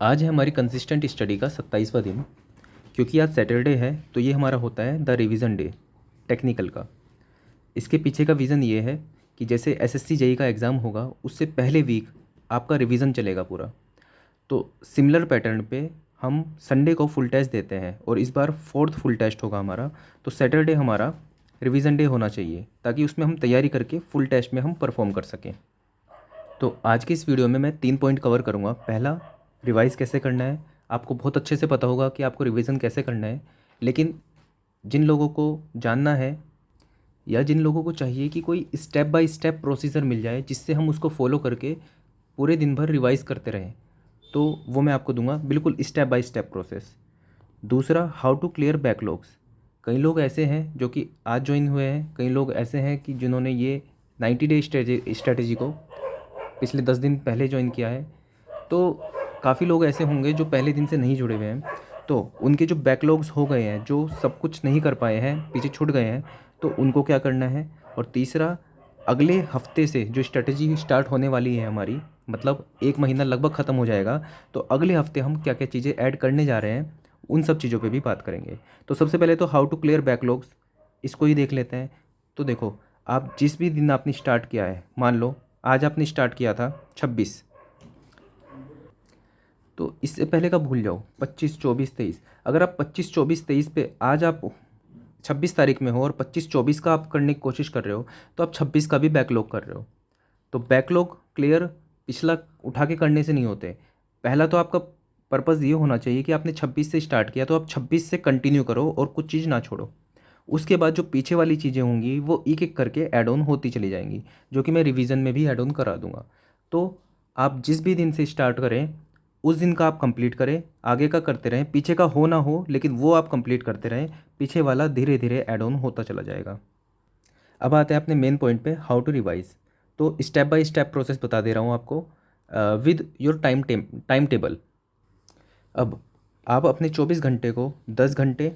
आज है हमारी कंसिस्टेंट स्टडी का 27वां दिन। क्योंकि आज सैटरडे है तो ये हमारा होता है द रिवीजन डे टेक्निकल का। इसके पीछे का विज़न ये है कि जैसे एसएससी जेई का एग्ज़ाम होगा उससे पहले वीक आपका रिवीजन चलेगा पूरा। तो सिमिलर पैटर्न पे हम संडे को फुल टेस्ट देते हैं और इस बार फोर्थ फुल टेस्ट होगा हमारा। तो सैटरडे हमारा रिवीजन डे होना चाहिए ताकि उसमें हम तैयारी करके फुल टेस्ट में हम परफॉर्म कर सकें। तो आज की इस वीडियो में मैं 3 पॉइंट कवर करूँगा। पहला, रिवाइज़ कैसे करना है। आपको बहुत अच्छे से पता होगा कि आपको रिवीजन कैसे करना है, लेकिन जिन लोगों को जानना है या जिन लोगों को चाहिए कि कोई स्टेप बाय स्टेप प्रोसीजर मिल जाए जिससे हम उसको फॉलो करके पूरे दिन भर रिवाइज़ करते रहें, तो वो मैं आपको दूंगा बिल्कुल स्टेप बाय स्टेप प्रोसेस। दूसरा, हाउ टू क्लियर बैकलॉग्स। कई लोग ऐसे हैं जो कि आज ज्वाइन हुए हैं, कई लोग ऐसे हैं कि जिन्होंने ये 90 डे स्ट्रेटेजी को पिछले 10 दिन पहले ज्वाइन किया है। तो काफ़ी लोग ऐसे होंगे जो पहले दिन से नहीं जुड़े हुए हैं, तो उनके जो बैकलॉग्स हो गए हैं, जो सब कुछ नहीं कर पाए हैं, पीछे छूट गए हैं, तो उनको क्या करना है। और तीसरा, अगले हफ्ते से जो स्ट्रेटजी स्टार्ट होने वाली है हमारी, मतलब 1 महीना लगभग ख़त्म हो जाएगा, तो अगले हफ्ते हम क्या क्या चीज़ें ऐड करने जा रहे हैं उन सब चीज़ों पे भी बात करेंगे। तो सबसे पहले तो हाउ टू क्लियर बैकलॉग्स, इसको ही देख लेते हैं। तो देखो, आप जिस भी दिन आपने स्टार्ट किया है, मान लो आज आपने स्टार्ट किया था 26, तो इससे पहले का भूल जाओ। 25, 24, 23, अगर आप 25, 24, 23 पे आज आप 26 तारीख में हो और 25, 24 का आप करने की कोशिश कर रहे हो, तो आप 26 का भी बैकलॉग कर रहे हो। तो बैकलॉग क्लियर पिछला उठा के करने से नहीं होते। पहला तो आपका पर्पज़ ये होना चाहिए कि आपने 26 से स्टार्ट किया तो आप 26 से कंटिन्यू करो और कुछ चीज़ ना छोड़ो। उसके बाद जो पीछे वाली चीज़ें होंगी वो एक एक करके ऐड ऑन होती चली जाएंगी, जो कि मैं रिवीजन में भी ऐड ऑन करा दूंगा। तो आप जिस भी दिन से स्टार्ट करें उस दिन का आप कंप्लीट करें, आगे का करते रहें, पीछे का हो ना हो लेकिन वो आप कंप्लीट करते रहें, पीछे वाला धीरे धीरे ऐड ऑन होता चला जाएगा। अब आते हैं अपने मेन पॉइंट पे, हाउ टू रिवाइज। तो स्टेप बाय स्टेप प्रोसेस बता दे रहा हूँ आपको विद योर टाइम टेबल। अब आप अपने 24 घंटे को 10 घंटे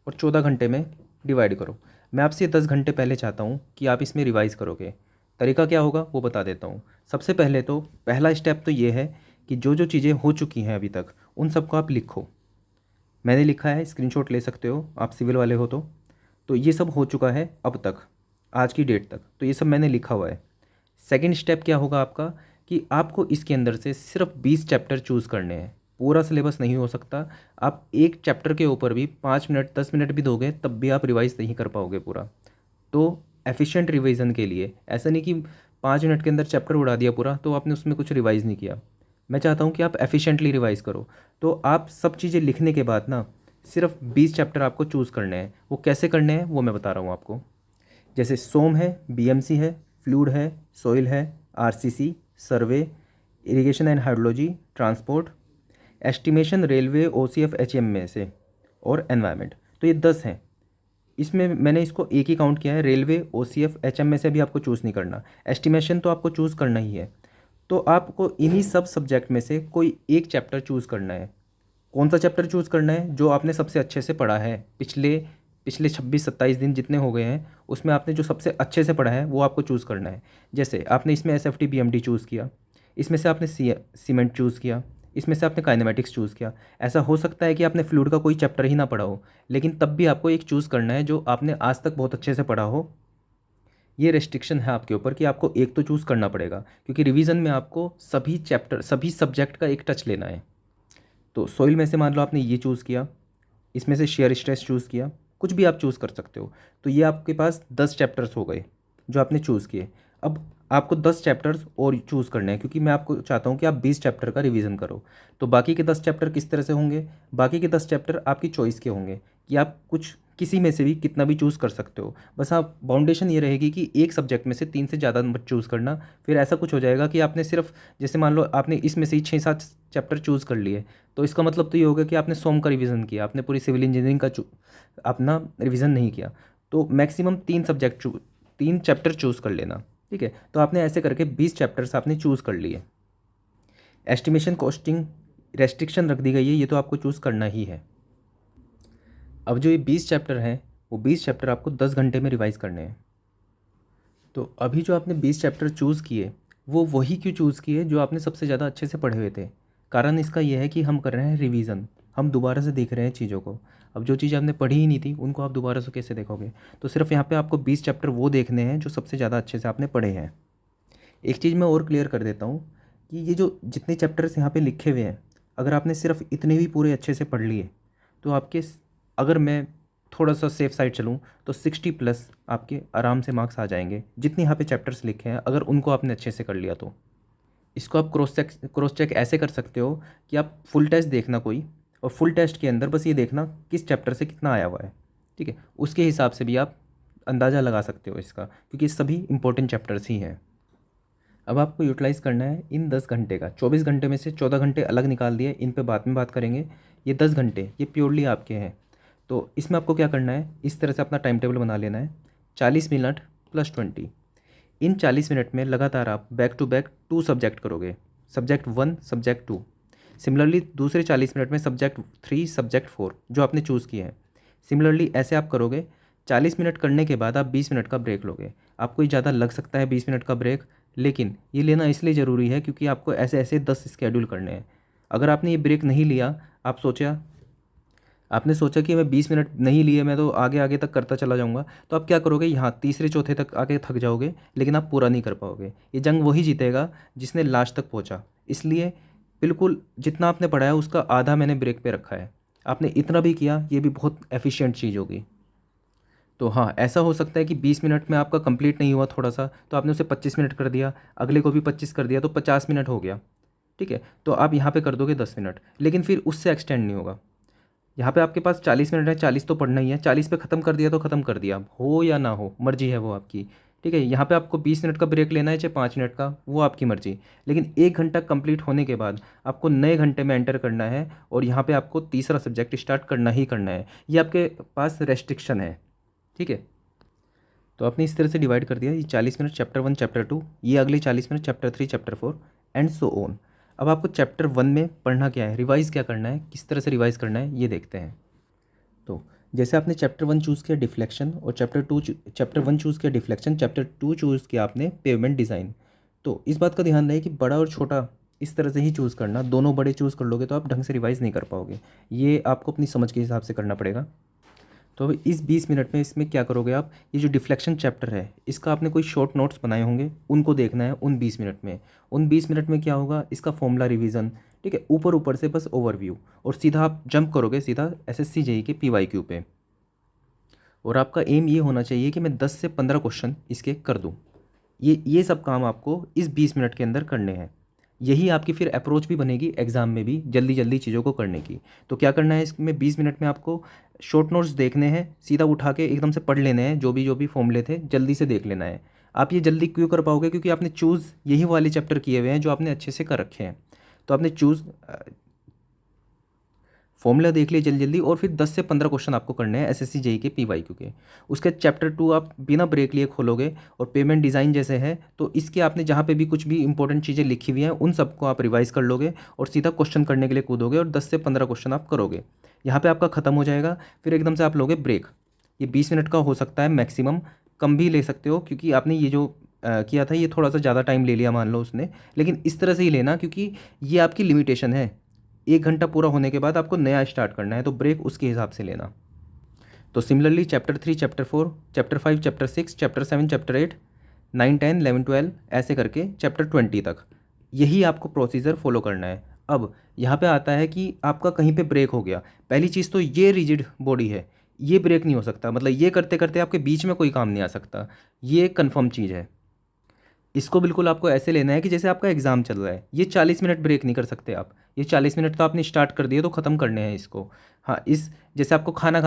और 14 घंटे में डिवाइड करो। मैं आपसे 10 घंटे पहले चाहता हूँ कि आप इसमें रिवाइज़ करोगे। तरीका क्या होगा वो बता देता हूँ। सबसे पहले तो पहला स्टेप तो ये है कि जो जो चीज़ें हो चुकी हैं अभी तक उन सबको आप लिखो। मैंने लिखा है, स्क्रीनशॉट ले सकते हो आप सिविल वाले हो तो ये सब हो चुका है अब तक, आज की डेट तक, तो ये सब मैंने लिखा हुआ है। सेकंड स्टेप क्या होगा आपका कि आपको इसके अंदर से सिर्फ 20 चैप्टर चूज़ करने हैं। पूरा सिलेबस नहीं हो सकता। आप एक चैप्टर के ऊपर भी 5 मिनट 10 मिनट भी दोगे तब भी आप रिवाइज़ नहीं कर पाओगे पूरा। तो एफिशिएंट रिवीजन के लिए ऐसा नहीं कि 5 मिनट के अंदर चैप्टर उड़ा दिया पूरा तो आपने उसमें कुछ रिवाइज़ नहीं किया। मैं चाहता हूँ कि आप एफिशिएंटली रिवाइज़ करो। तो आप सब चीज़ें लिखने के बाद ना सिर्फ 20 चैप्टर आपको चूज़ करने हैं। वो कैसे करने हैं वो मैं बता रहा हूँ आपको। जैसे सोम है, बीएमसी है, फ्लूइड है, सॉइल है, RCC, survey, irrigation and hydrology, transport, estimation, railway, OCF, HM में से, और एनवायरनमेंट। तो ये 10 हैं। इसमें मैंने इसको एक ही काउंट किया है। रेलवे, ओसीएफ, एचएम में से भी आपको चूज़ नहीं करना। एस्टिमेशन तो आपको चूज़ करना ही है। तो आपको इन्हीं सब सब्जेक्ट में से कोई एक चैप्टर चूज़ करना है। कौन सा चैप्टर चूज़ करना है? जो आपने सबसे अच्छे से पढ़ा है पिछले पिछले 26-27 दिन जितने हो गए हैं उसमें आपने जो सबसे अच्छे से पढ़ा है वो आपको चूज़ करना है। जैसे आपने इसमें एसएफटी बीएमडी चूज़ किया, इसमें से आपने सीमेंट चूज़ किया, इसमें से आपने काइनेमेटिक्स चूज़ किया। ऐसा हो सकता है कि आपने फ्लूइड का कोई चैप्टर ही ना पढ़ा हो, लेकिन तब भी आपको एक चूज़ करना है जो आपने आज तक बहुत अच्छे से पढ़ा हो। ये रेस्ट्रिक्शन है आपके ऊपर कि आपको एक तो चूज़ करना पड़ेगा, क्योंकि रिवीजन में आपको सभी चैप्टर सभी सब्जेक्ट का एक टच लेना है। तो सॉइल में से मान लो आपने ये चूज़ किया, इसमें से शेयर स्ट्रेस चूज़ किया, कुछ भी आप चूज़ कर सकते हो। तो ये आपके पास 10 चैप्टर्स हो गए जो आपने चूज़ किए। अब आपको 10 चैप्टर्स और चूज़ करने हैं, क्योंकि मैं आपको चाहता हूँ कि आप 20 चैप्टर का रिवीजन करो। तो बाकी के 10 चैप्टर किस तरह से होंगे? बाकी के 10 चैप्टर आपकी चॉइस के होंगे कि आप कुछ किसी में से भी कितना भी चूज़ कर सकते हो। बस आप बाउंडेशन ये रहेगी कि एक सब्जेक्ट में से 3 से ज़्यादा मत चूज़ करना। फिर ऐसा कुछ हो जाएगा कि आपने सिर्फ, जैसे मान लो आपने इसमें से ही 6-7 चैप्टर चूज़ कर लिए, तो इसका मतलब तो ये होगा कि आपने सोम का रिवीजन किया, आपने पूरी सिविल इंजीनियरिंग का अपना रिवीजन नहीं किया। तो मैक्सिमम 3 चैप्टर चूज़ कर लेना, ठीक है। तो आपने ऐसे करके 20 चैप्टर्स आपने चूज़ कर लिए। एस्टिमेशन, कॉस्टिंग, रेस्ट्रिक्शन रख दी गई है, ये तो आपको चूज़ करना ही है। अब जो ये 20 चैप्टर हैं वो 20 चैप्टर आपको 10 घंटे में रिवाइज़ करने हैं। तो अभी जो आपने 20 चैप्टर चूज़ किए वो वही क्यों चूज़ किए जो आपने सबसे ज़्यादा अच्छे से पढ़े हुए थे। कारण इसका ये है कि हम कर रहे हैं रिवीजन, हम दोबारा से देख रहे हैं चीज़ों को। अब जो चीज़ आपने पढ़ी ही नहीं थी उनको आप दोबारा से कैसे देखोगे? तो सिर्फ यहाँ पे आपको 20 चैप्टर वो देखने हैं जो सबसे ज़्यादा अच्छे से आपने पढ़े हैं। एक चीज़ मैं और क्लियर कर देता हूँ कि ये जो जितने चैप्टर्स यहाँ पे लिखे हुए हैं, अगर आपने सिर्फ इतने भी पूरे अच्छे से पढ़ लिए तो आपके अगर मैं थोड़ा सा सेफ साइड चलूँ तो 60+ आपके आराम से मार्क्स आ जाएंगे, जितने यहाँ पे चैप्टर्स लिखे हैं अगर उनको आपने अच्छे से कर लिया तो। इसको आप क्रॉस चेक ऐसे कर सकते हो कि आप फुल टेस्ट देखना कोई, और फुल टेस्ट के अंदर बस ये देखना किस चैप्टर से कितना आया हुआ है, ठीक है। उसके हिसाब से भी आप अंदाज़ा लगा सकते हो इसका, क्योंकि सभी इंपॉर्टेंट चैप्टर्स ही हैं। अब आपको यूटिलाइज़ करना है इन 10 घंटे का, 24 घंटे में से 14 घंटे अलग निकाल दिए, इन पे बाद में बात करेंगे। ये 10 घंटे ये प्योरली आपके हैं। तो इसमें आपको क्या करना है, इस तरह से अपना टाइम टेबल बना लेना है, 40 मिनट + 20। इन 40 मिनट में लगातार आप बैक टू बैक 2 सब्जेक्ट करोगे, सब्जेक्ट 1 सब्जेक्ट 2। सिमिलरली दूसरे 40 मिनट में सब्जेक्ट 3 सब्जेक्ट 4 जो आपने चूज़ किए हैं। सिमिलरली ऐसे आप करोगे। 40 मिनट करने के बाद आप 20 मिनट का ब्रेक लोगे। आपको ये ज़्यादा लग सकता है 20 मिनट का ब्रेक, लेकिन ये लेना इसलिए ज़रूरी है क्योंकि आपको ऐसे ऐसे 10 स्केड्यूल करने हैं। अगर आपने ये ब्रेक नहीं लिया, आपने सोचा कि मैं 20 मिनट नहीं लिए, मैं तो आगे आगे तक करता चला जाऊंगा, तो आप क्या करोगे, यहाँ तीसरे चौथे तक आगे थक जाओगे, लेकिन आप पूरा नहीं कर पाओगे। ये जंग वही जीतेगा जिसने लास्ट तक पहुँचा। इसलिए बिल्कुल जितना आपने पढ़ा है उसका आधा मैंने ब्रेक पे रखा है। आपने इतना भी किया, ये भी बहुत एफिशिएंट चीज़ होगी। तो हाँ, ऐसा हो सकता है कि 20 मिनट में आपका कंप्लीट नहीं हुआ थोड़ा सा, तो आपने उसे 25 मिनट कर दिया, अगले को भी 25 कर दिया, तो 50 मिनट हो गया, ठीक है। तो आप यहाँ पे कर दोगे 10 मिनट, लेकिन फिर उससे एक्सटेंड नहीं होगा। यहाँ पे आपके पास 40 मिनट है, 40 तो पढ़ना ही है, 40 पे ख़त्म कर दिया तो ख़त्म कर दिया, हो या ना हो मर्जी है वो आपकी, ठीक है। यहाँ पे आपको 20 मिनट का ब्रेक लेना है चाहे 5 मिनट का, वो आपकी मर्जी। लेकिन 1 घंटा कंप्लीट होने के बाद आपको नए घंटे में एंटर करना है, और यहाँ पे आपको तीसरा सब्जेक्ट स्टार्ट करना ही करना है। ये आपके पास रेस्ट्रिक्शन है, ठीक है। तो आपने इस तरह से डिवाइड कर दिया, ये 40 मिनट चैप्टर 1 चैप्टर 2, ये अगले 40 minute chapter 3 chapter 4 and so on. अब आपको चैप्टर 1 में पढ़ना क्या है, रिवाइज़ क्या करना है, किस तरह से रिवाइज़ करना है, ये देखते हैं। तो जैसे आपने चैप्टर 1 चूज़ किया डिफ्लेक्शन, और चैप्टर 1 चूज़ किया डिफ्लेक्शन, चैप्टर 2 चूज़ किया आपने पेवमेंट डिज़ाइन। तो इस बात का ध्यान रहे कि बड़ा और छोटा इस तरह से ही चूज़ करना, दोनों बड़े चूज़ कर लोगे तो आप ढंग से रिवाइज़ नहीं कर पाओगे, ये आपको अपनी समझ के हिसाब से करना पड़ेगा। तो अब इस 20 मिनट में इसमें क्या करोगे आप, ये जो डिफ्लेक्शन चैप्टर है इसका आपने कोई शॉर्ट नोट्स बनाए होंगे, उनको देखना है उन 20 मिनट में। उन 20 मिनट में क्या होगा, इसका फॉर्मूला रिवीजन, ठीक है, ऊपर ऊपर से बस ओवरव्यू, और सीधा आप जंप करोगे सीधा एसएससी जेईई के पीवाईक्यू पे। और आपका एम ये होना चाहिए कि मैं 10 से 15 क्वेश्चन इसके कर दूँ। ये सब काम आपको इस 20 मिनट के अंदर करने हैं। यही आपकी फिर अप्रोच भी बनेगी एग्ज़ाम में भी जल्दी जल्दी चीज़ों को करने की। तो क्या करना है, इसमें 20 मिनट में आपको शॉर्ट नोट्स देखने हैं, सीधा उठा के एकदम से पढ़ लेने हैं, जो भी फॉर्मूले थे जल्दी से देख लेना है। आप ये जल्दी क्यों कर पाओगे, क्योंकि आपने चूज़ यही वाले चैप्टर किए हुए हैं जो आपने अच्छे से कर रखे हैं। तो आपने फॉर्मूला देख लिए जल्दी जल्दी, और फिर 10 से 15 क्वेश्चन आपको करने हैं एसएससी जेईई के पीवाईक्यू के। उसके चैप्टर 2 आप बिना ब्रेक लिए खोलोगे, और पेमेंट डिज़ाइन जैसे है तो इसके आपने जहाँ पे भी कुछ भी इंपॉर्टेंट चीज़ें लिखी हुई हैं उन सबको आप रिवाइज़ कर लोगे, और सीधा क्वेश्चन करने के लिए कूदोगे, और 10 से 15 क्वेश्चन आप करोगे। यहाँ पर आपका ख़त्म हो जाएगा, फिर एकदम से आप लोगे ब्रेक। ये 20 मिनट का हो सकता है मैक्सिमम, कम भी ले सकते हो, क्योंकि आपने ये जो किया था ये थोड़ा सा ज़्यादा टाइम ले लिया मान लो उसने, लेकिन इस तरह से ही लेना क्योंकि ये आपकी लिमिटेशन है। 1 घंटा पूरा होने के बाद आपको नया स्टार्ट करना है, तो ब्रेक उसके हिसाब से लेना। तो similarly chapter 3 chapter 4 chapter 5 chapter 6 chapter 7 chapter 8 9 10 11 12 ऐसे करके चैप्टर 20 तक, यही आपको प्रोसीजर फॉलो करना है। अब यहाँ पे आता है कि आपका कहीं पे ब्रेक हो गया। पहली चीज़ तो ये रिजिड बॉडी है, ये ब्रेक नहीं हो सकता, मतलब ये करते करते आपके बीच में कोई काम नहीं आ सकता, ये कन्फर्म चीज़ है। इसको बिल्कुल आपको ऐसे लेना है कि जैसे आपका एग्ज़ाम चल रहा है, ये 40 मिनट ब्रेक नहीं कर सकते आप। ये 40 मिनट तो आपने स्टार्ट कर दिए तो ख़त्म करने हैं इसको। हाँ, इस जैसे आपको खाना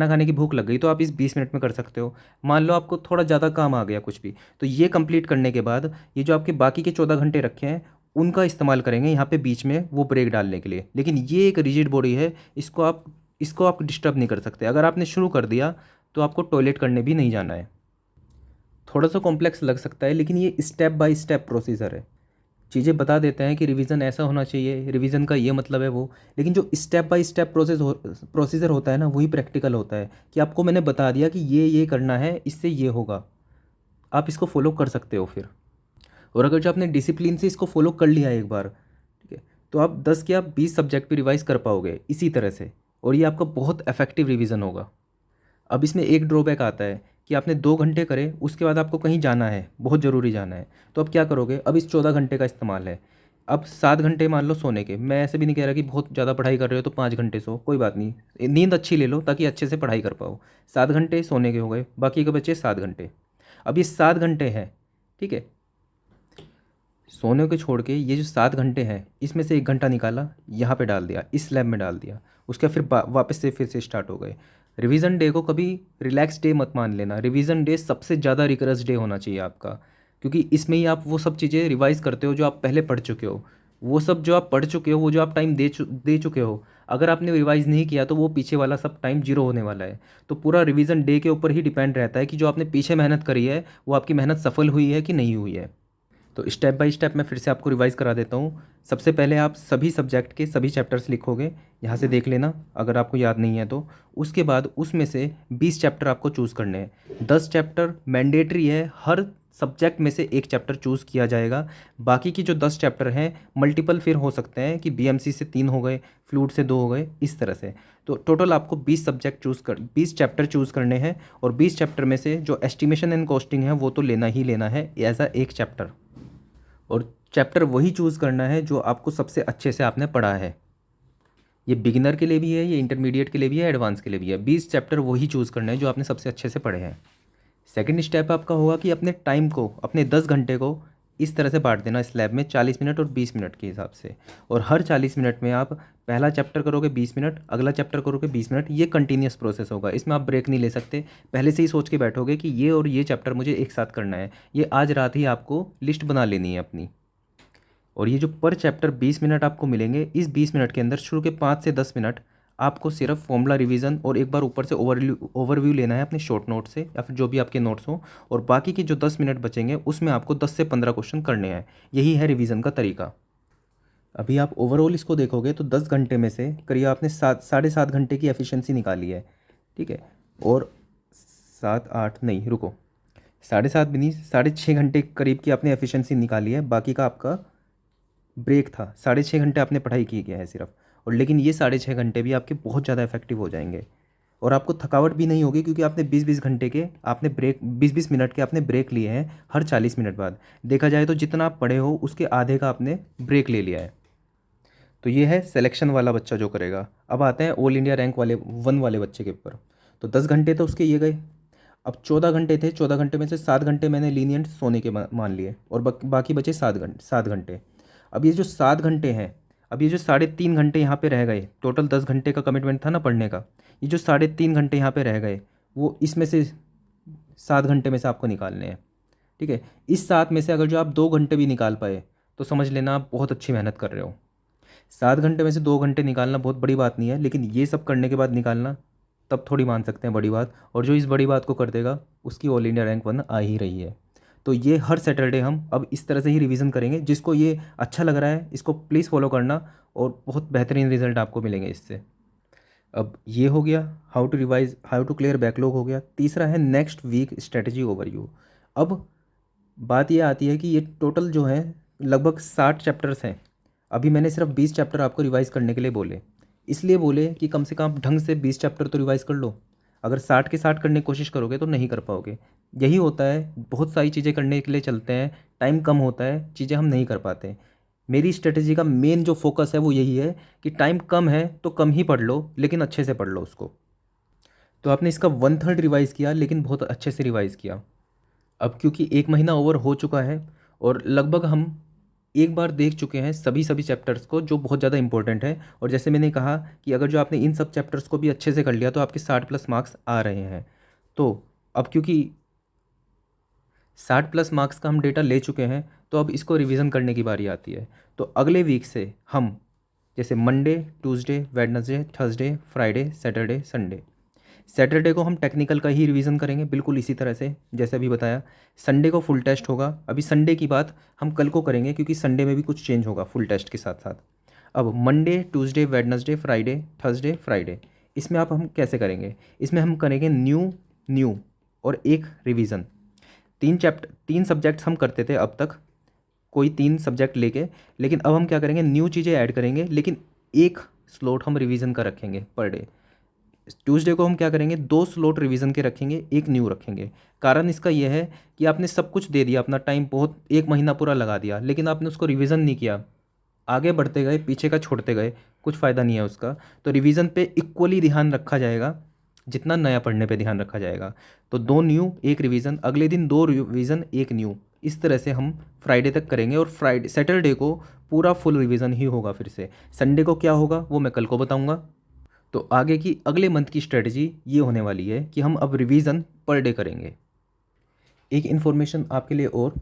खाने की भूख लग गई तो आप इस 20 मिनट में कर सकते हो। मान लो आपको थोड़ा ज़्यादा काम आ गया कुछ भी, तो ये कंप्लीट करने के बाद ये जो आपके बाकी के 14 घंटे रखे हैं उनका इस्तेमाल करेंगे यहाँ पे बीच में वो ब्रेक डालने के लिए। लेकिन ये एक रिजिड बॉडी है, इसको आप डिस्टर्ब नहीं कर सकते। अगर आपने शुरू कर दिया तो आपको टॉयलेट करने भी नहीं जाना है। थोड़ा सा कॉम्प्लेक्स लग सकता है, लेकिन ये स्टेप बाय स्टेप प्रोसीजर है। चीज़ें बता देते हैं कि रिवीजन ऐसा होना चाहिए, रिवीजन का ये मतलब है वो, लेकिन जो स्टेप बाय स्टेप प्रोसीजर होता है ना, वही प्रैक्टिकल होता है। कि आपको मैंने बता दिया कि ये करना है, इससे ये होगा, आप इसको फॉलो कर सकते हो फिर। और अगर जो आपने डिसिप्लिन से इसको फॉलो कर लिया एक बार, ठीक है, तो आप 10 क्या 20 सब्जेक्ट पे रिवाइज़ कर पाओगे इसी तरह से, और ये आपका बहुत इफेक्टिव रिवीजन होगा। अब इसमें एक ड्रॉबैक आता है कि आपने 2 घंटे करे, उसके बाद आपको कहीं जाना है, बहुत ज़रूरी जाना है, तो अब क्या करोगे? अब इस 14 घंटे का इस्तेमाल है। अब 7 घंटे मान लो सोने के, मैं ऐसे भी नहीं कह रहा कि बहुत ज़्यादा पढ़ाई कर रहे हो तो 5 घंटे सो, कोई बात नहीं, नींद अच्छी ले लो ताकि अच्छे से पढ़ाई कर पाओ। 7 घंटे सोने के हो गए, बाकी के बचे 7 घंटे। अब ये 7 घंटे हैं, ठीक है, सोने को छोड़ के ये जो 7 घंटे हैं, इसमें से 1 घंटा निकाला, यहाँ पे डाल दिया, इस स्लैब में डाल दिया, उसके फिर वापस से फिर से स्टार्ट हो गए। रिवीजन डे को कभी रिलैक्स डे मत मान लेना, रिवीजन डे सबसे ज़्यादा रिकरस डे होना चाहिए आपका, क्योंकि इसमें ही आप वो सब चीज़ें रिवाइज करते हो जो आप पहले पढ़ चुके हो। वो सब जो आप पढ़ चुके हो, वो जो आप टाइम दे चुके हो, अगर आपने रिवाइज नहीं किया तो वो पीछे वाला सब टाइम जीरो होने वाला है। तो पूरा रिवीजन डे के ऊपर ही डिपेंड रहता है कि जो आपने पीछे मेहनत करी है वो आपकी मेहनत सफल हुई है कि नहीं हुई है। तो स्टेप बाय स्टेप मैं फिर से आपको रिवाइज़ करा देता हूँ। सबसे पहले आप सभी सब्जेक्ट के सभी चैप्टर्स लिखोगे, यहाँ से देख लेना अगर आपको याद नहीं है तो। उसके बाद उसमें से 20 चैप्टर आपको चूज़ करने हैं। 10 चैप्टर मैंडेटरी है, हर सब्जेक्ट में से एक चैप्टर चूज़ किया जाएगा। बाकी की जो 10 चैप्टर हैं मल्टीपल फिर हो सकते हैं कि बीएमसी से 3 हो गए, फ्लूइड से 2 हो गए, इस तरह से। तो टोटल आपको 20 चैप्टर चूज़ करने हैं, और 20 चैप्टर में से जो एस्टिमेशन एंड कॉस्टिंग है वो तो लेना ही लेना है एज अ एक चैप्टर। और चैप्टर वही चूज़ करना है जो आपको सबसे अच्छे से आपने पढ़ा है। ये बिगिनर के लिए भी है, ये इंटरमीडिएट के लिए भी है, एडवांस के लिए भी है। 20 चैप्टर वही चूज़ करने हैं जो आपने सबसे अच्छे से पढ़े हैं। सेकंड स्टेप आपका होगा कि अपने टाइम को, अपने 10 घंटे को इस तरह से बांट देना स्लैब में, 40 मिनट और 20 मिनट के हिसाब से। और हर 40 मिनट में आप पहला चैप्टर करोगे 20 मिनट, अगला चैप्टर करोगे 20 मिनट। ये कंटिन्यूस प्रोसेस होगा, इसमें आप ब्रेक नहीं ले सकते। पहले से ही सोच के बैठोगे कि ये और ये चैप्टर मुझे एक साथ करना है। ये आज रात ही आपको लिस्ट बना लेनी है अपनी। और ये जो पर चैप्टर 20 मिनट आपको मिलेंगे, इस 20 मिनट के अंदर शुरू के 5 से 10 मिनट आपको सिर्फ फॉर्मूला रिवीजन और एक बार ऊपर से ओवरव्यू लेना है अपने शॉर्ट नोट से या फिर जो भी आपके नोट्स हो। और बाकी के जो 10 मिनट बचेंगे उसमें आपको 10 से 15 क्वेश्चन करने हैं। यही है रिवीजन का तरीका। अभी आप ओवरऑल इसको देखोगे तो 10 घंटे में से करीब आपने 7 साढ़े 7 घंटे की एफिशिएंसी निकाली है, ठीक है। और 7 8 नहीं, रुको, 7.5 भी नहीं, 6.5 घंटे करीब की आपने एफिशिएंसी निकाली है। बाकी का आपका ब्रेक था, 6.5 घंटे आपने पढ़ाई की गया है सिर्फ। और लेकिन ये 6.5 घंटे भी आपके बहुत ज़्यादा इफेक्टिव हो जाएंगे, और आपको थकावट भी नहीं होगी, क्योंकि आपने 20-20 घंटे के आपने ब्रेक, 20-20 मिनट के आपने ब्रेक लिए हैं हर 40 मिनट बाद। देखा जाए तो जितना आप पढ़े हो उसके आधे का आपने ब्रेक ले लिया है। तो ये है सिलेक्शन वाला बच्चा जो करेगा। अब आते हैं ऑल इंडिया रैंक वाले 1 वाले बच्चे के ऊपर। तो 10 घंटे तो उसके ये गए। अब 14 घंटे थे, 14 घंटे में से 7 घंटे मैंने लीनियंट सोने के मान लिए, और बाकी बचे 7 घंटे। अब ये जो 7 घंटे हैं, अब ये जो 3.5 घंटे यहाँ पे रह गए, टोटल 10 घंटे का कमिटमेंट था ना पढ़ने का, ये जो 3.5 घंटे यहाँ पे रह गए, वो इसमें से 7 घंटे में से आपको निकालने हैं, ठीक है। इस 7 में से अगर जो आप 2 घंटे भी निकाल पाए तो समझ लेना आप बहुत अच्छी मेहनत कर रहे हो। 7 घंटे में से 2 घंटे निकालना बहुत बड़ी बात नहीं है, लेकिन ये सब करने के बाद निकालना तब थोड़ी मान सकते हैं बड़ी बात। और जो इस बड़ी बात को कर देगा उसकी ऑल इंडिया रैंक 1 आ ही रही है। तो ये हर सैटरडे हम अब इस तरह से ही रिवीजन करेंगे। जिसको ये अच्छा लग रहा है इसको प्लीज़ फॉलो करना, और बहुत बेहतरीन रिजल्ट आपको मिलेंगे इससे। अब ये हो गया how to revise, how to clear backlog हो गया। तीसरा है नेक्स्ट वीक स्ट्रेटजी ओवरव्यू। अब बात ये आती है कि ये टोटल जो है लगभग 60 चैप्टर्स हैं। अभी मैंने सिर्फ 20 चैप्टर आपको रिवाइज़ करने के लिए बोले, इसलिए बोले कि कम से कम आप ढंग से 20 चैप्टर तो रिवाइज़ कर लो। अगर 60 के 60 करने की कोशिश करोगे तो नहीं कर पाओगे। यही होता है, बहुत सारी चीज़ें करने के लिए चलते हैं, टाइम कम होता है, चीज़ें हम नहीं कर पाते। मेरी स्ट्रेटजी का मेन जो फोकस है वो यही है कि टाइम कम है तो कम ही पढ़ लो, लेकिन अच्छे से पढ़ लो उसको। तो आपने इसका 1/3 रिवाइज़ किया, लेकिन बहुत अच्छे से रिवाइज़ किया। अब क्योंकि 1 महीना ओवर हो चुका है, और लगभग हम एक बार देख चुके हैं सभी सभी चैप्टर्स को जो बहुत ज़्यादा इंपॉर्टेंट है। और जैसे मैंने कहा कि अगर जो आपने इन सब चैप्टर्स को भी अच्छे से कर लिया तो आपके 60+ मार्क्स आ रहे हैं। तो अब क्योंकि 60+ मार्क्स का हम डेटा ले चुके हैं, तो अब इसको रिवीजन करने की बारी आती है। तो अगले वीक से हम जैसे Monday, Tuesday, Wednesday, Thursday, Friday, Saturday, Sunday, Saturday को हम टेक्निकल का ही रिवीजन करेंगे बिल्कुल इसी तरह से जैसे अभी बताया। संडे को फुल टेस्ट होगा। अभी संडे की बात हम कल को करेंगे, क्योंकि संडे में भी कुछ चेंज होगा फुल टेस्ट के साथ साथ। अब Monday, Tuesday, Wednesday, Friday, Thursday, Friday, इसमें आप हम कैसे करेंगे? इसमें हम करेंगे न्यू न्यू और एक रिवीजन। 3 सब्जेक्ट्स हम करते थे अब तक, कोई 3 सब्जेक्ट लेके, लेकिन अब हम क्या करेंगे, न्यू चीज़ें ऐड करेंगे, लेकिन एक स्लॉट हम रिवीजन का रखेंगे पर डे। ट्यूसडे को हम क्या करेंगे, 2 स्लॉट रिवीजन के रखेंगे, एक न्यू रखेंगे। कारण इसका यह है कि आपने सब कुछ दे दिया, अपना टाइम बहुत 1 महीना पूरा लगा दिया, लेकिन आपने उसको रिवीजन नहीं किया, आगे बढ़ते गए, पीछे का छोड़ते गए, कुछ फ़ायदा नहीं है उसका। तो रिवीजन पे इक्वली ध्यान रखा जाएगा जितना नया पढ़ने पे ध्यान रखा जाएगा। तो 2 न्यू, एक रिवीजन, अगले दिन 2 रिवीजन, एक न्यू, इस तरह से हम फ्राइडे तक करेंगे। और फ्राइडे सैटरडे को पूरा फुल रिवीजन ही होगा फिर से। संडे को क्या होगा वो मैं कल को बताऊंगा। तो आगे की अगले मंथ की स्ट्रेटजी ये होने वाली है कि हम अब रिवीजन पर डे करेंगे। एक इन्फॉर्मेशन आपके लिए और,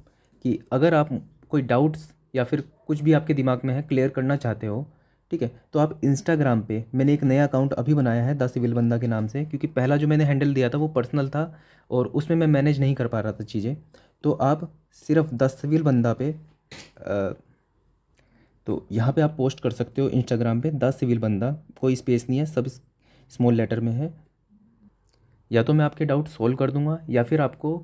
कि अगर आप कोई डाउट्स या फिर कुछ भी आपके दिमाग में है क्लियर करना चाहते हो, ठीक है, तो आप इंस्टाग्राम पे, मैंने एक नया अकाउंट अभी बनाया है द सिविल बंदा के नाम से, क्योंकि पहला जो मैंने हैंडल दिया था वो पर्सनल था और उसमें मैं मैनेज नहीं कर पा रहा था चीज़ें। तो आप सिर्फ द सिविल बंदा पे तो यहाँ पे आप पोस्ट कर सकते हो इंस्टाग्राम पे, द सिविल बंदा, कोई स्पेस नहीं है, सब स्मॉल लेटर में है। या तो मैं आपके डाउट सोल्व कर दूंगा या फिर आपको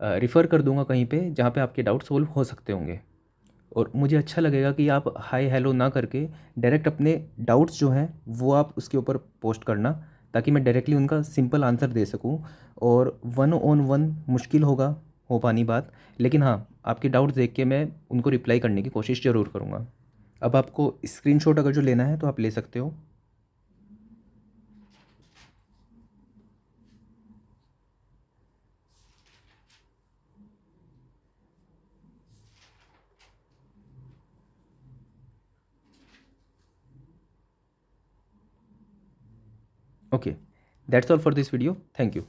रिफ़र कर दूंगा कहीं पे जहाँ पे आपके डाउट सोल्व हो सकते होंगे। और मुझे अच्छा लगेगा कि आप हाय हेलो ना करके डायरेक्ट अपने डाउट्स जो हैं वो आप उसके ऊपर पोस्ट करना, ताकि मैं डायरेक्टली उनका सिंपल आंसर दे सकूं। और 1-on-1 मुश्किल होगा हो पानी बात, लेकिन हाँ, आपके डाउट्स देख के मैं उनको रिप्लाई करने की कोशिश ज़रूर करूँगा। अब आपको स्क्रीनशॉट अगर जो लेना है तो आप ले सकते हो। Okay, that's all for this video, thank you.